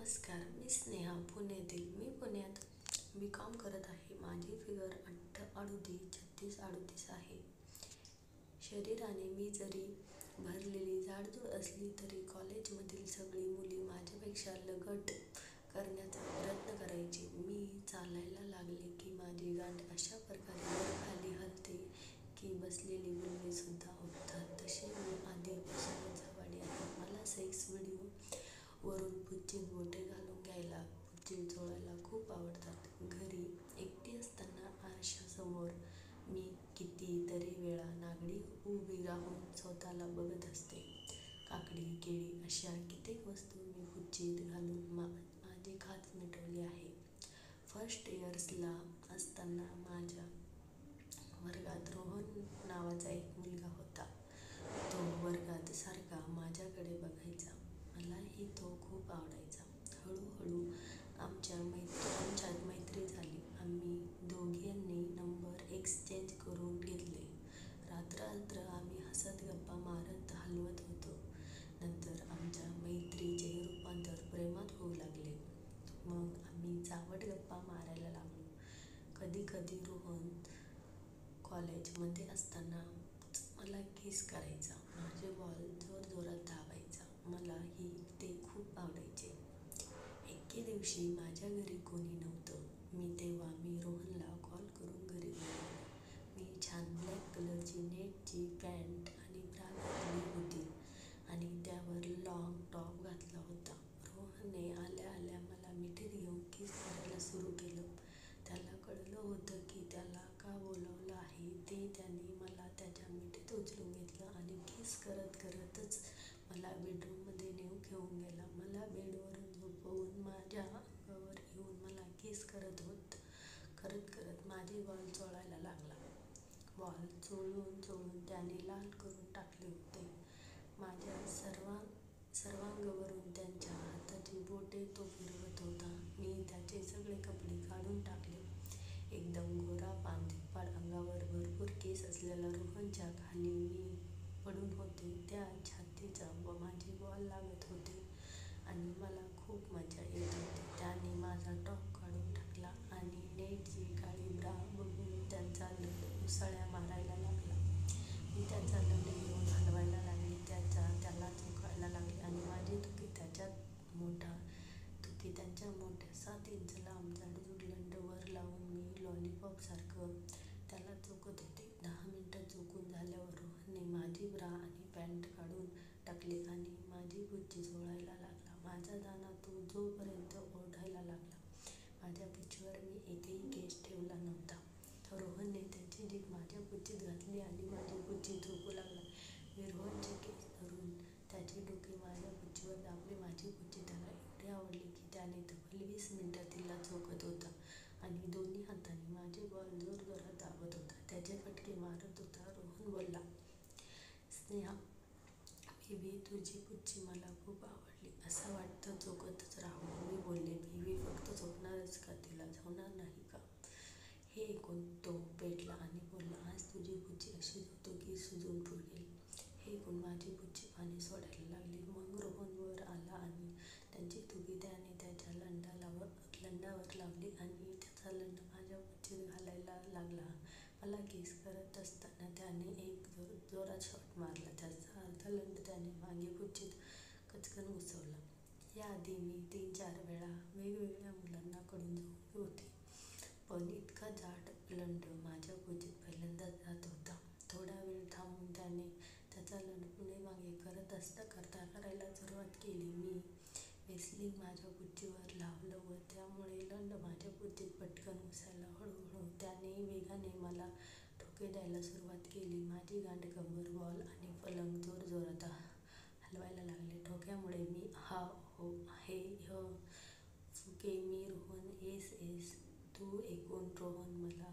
नमस्कार, मी स्नेहा पुण्यातील. मी पुण्यात बी.कॉम करत आहे. माझी फिगर 38-36-38 आहे. शरीराने मी जरी भरलेली जाडजूड असली तरी कॉलेजमधील सगळी मुली माझ्यापेक्षा लगट करण्याचा प्रयत्न करायची. मी चालायला लागले की माझी गांड अशा प्रकारे वर-खाली हलते की बसलेली मुलगीसुद्धा उठतात. तशी मी आधीपासूनच हवाडी आहे. मला सेक्स व्हिडिओ वरून पुच्चीत बोटे घालून घ्यायला, पुच्चीत चोळायला खूप आवडतात. घरी एकटी असताना आरशासमोर मी कितीतरी वेळा नागडी उभी राहून स्वतःला बघत असते. काकडी, केळी अशा कित्येक वस्तू मी पुच्चीत घालून माझी खाज मिटवली आहे. फर्स्ट इयर्सला असताना माझ्या वर्गात रोहन नावाचा एक मुलगा होता. तो वर्गात सारखा माझ्याकडे बघायचा. मलाही तो खूप आवडायचा. हळूहळू आमच्यात मैत्री झाली. आम्ही दोघींनी नंबर एक्सचेंज करून घेतले. रात्र आम्ही हसत गप्पा मारत हलवत होतो. नंतर आमच्या मैत्रीचे रूपांतर प्रेमात होऊ लागले. मग आम्ही चावट गप्पा मारायला लागलो. कधी रोहन कॉलेजमध्ये असताना मला किस करायचा. माझे बॉल जोरजोरात दाबायचा. मलाही ते खूप आवडायचे. एके दिवशी माझ्या घरी कोणी नव्हतं. तेव्हा मी रोहनला कॉल करून घरी बोलावलं. मी छान ब्लॅक कलरची नेटची पॅन्ट आणि ब्रा घातली होती आणि त्यावर लाँग टॉप घातला होता. रोहनने आल्या आल्या मला मिठीत घेऊन किस करायला सुरू केलं. त्याला कळलं होतं की त्याला का बोलावलं आहे ते. त्याने मला त्याच्या मिठीत उचलून घेतलं आणि किस करत करतच मला बेडरूममध्ये घेऊन गेला. मला बेडवरून झोपवून माझ्या अंगावर येऊन मला किस करत माझे बॉल चोळायला लागला. बॉल चोळून त्याने लाल करून टाकले होते. माझ्या सर्वांगावरून त्याच्या हाताची बोटे तो फिरवत होता. मी त्याचे सगळे कपडे काढून टाकले. एकदम गोरापान धिप्पाड अंगावर भरपूर केस असलेल्या रोहनच्या खाली मी पडून होते. त्या छातीचा माझे बॉल लागत होते आणि मला खूप मजा येत होती. त्याने माझा टॉप काढून टाकला आणि नेटची काळी ब्रा बघून त्याचा लंड उसळ्या मारायला लागला. मी त्याचा लंड घेऊन हलवायला लागले. त्याला चोखायला लागले आणि माझी थुकी त्यांच्या मोठ्या 7 इंच लांब जाडजूड लंड वर लावून मी लॉलीपॉपसारखं त्याला चोखत होते. 10 मिनिटं चोखून झाल्यावर रोहनने माझी ब्रा आणि पॅन्ट काढून टाकली आणि माझी पुच्ची चोळायला लागला. माझा दाना तो जोपर्यंत ओरडायला लागला. माझ्या पुच्चीवर मी एकही केस ठेवला नव्हता. रोहनने त्याची जीभ माझ्या पुच्चीत घातली आणि माझी पुच्ची चोखू लागला. मी रोहनचे केस धरून त्याचे डोके माझ्या पुच्चीवर दाबले. माझी पुच्ची त्याला एवढी आवडली की त्याने तब्बल 20 मिनिटं तिला चोखत होता आणि दोन्ही हातांनी माझे बॉल जोरजोरात दाबत होता. त्याचे फटके मारत होता. रोहन बोलला, स्नेहा बेबी, तुझी पुच्ची मला खूप आवडली. असं वाटतं चोखतच राहावं. मी बोलले, बेबी फक्त चोखणारच का? तिला चावणार नाही का? हे ऐकून तो पेटला आणि बोलला, आज तुझी पुच्ची अशी धुतो की सुजून फुगेल. हे ऐकून माझी पुच्ची पाणी सोडायला लागली. मग रोहन वर आला आणि त्याची थुकी त्याने त्याच्या लंडावर लावली आणि त्याचा लंड माझ्या पुच्चीत घालायला लागला. मला किस करत असताना त्याने एक जोरात शॉट मारला. त्याचा अर्धा लंड त्याने मागे पुच्चीत कचकन घुसवला. याआधी मी 3-4 वेळा वेगवेगळ्या मुलांना कडून चोळली होती, पण इतका जाड लंड माझ्या पुच्चीत पहिल्यांदाच जात होता. थोडा वेळ थांबून त्याने त्याचा लंड पुढे मागे करायला सुरुवात केली. मी वेसलिन माझ्या पुच्चीवर लावलं व त्यामुळे लंड माझ्या पुच्चीत पटकन घुसायला हळूहळू त्याने वेगाने मला ठोके द्यायला सुरुवात केली. माझी गांड, कंबर, बॉल आणि पलंग जोरजोरात हलवायला लागले. ठोक्यामुळे मी हा, हो, हे, ह, फुके, मी, रोहन, एस, तू ऐकून रोहन मला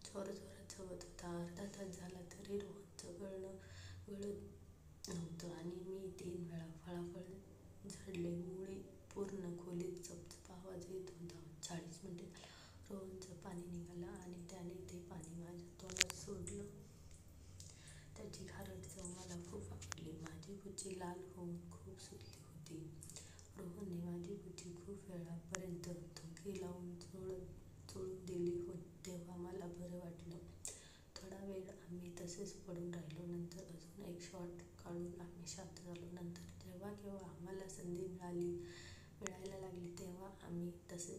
जोरजोरात चोळत होता. अर्धा तास झाला तरी रोहनचं गळत नव्हतं आणि मी 3 वेळा फळाफळ झाडले. मुळे पूर्ण खोलीत चपचप आवाज येत होता. 40 मिनिटे झाल्यावर रोहनचं पाणी निघालं आणि त्याने ते पाणी माझ्या तोंडात सोडलं. त्याची खारट चव मला खूप आवडली. माझी पुच्ची लाल होऊन खूप सुजली होती. वेळापर्यंत धुगी लावून चोळून दिली तेव्हा मला बरं वाटलं. थोडा वेळ आम्ही तसेच पडून राहिलो. नंतर अजून एक शॉट काढून आम्ही शांत झालो. नंतर जेव्हा केव्हा आम्हाला संधी मिळायला लागली तेव्हा आम्ही तसे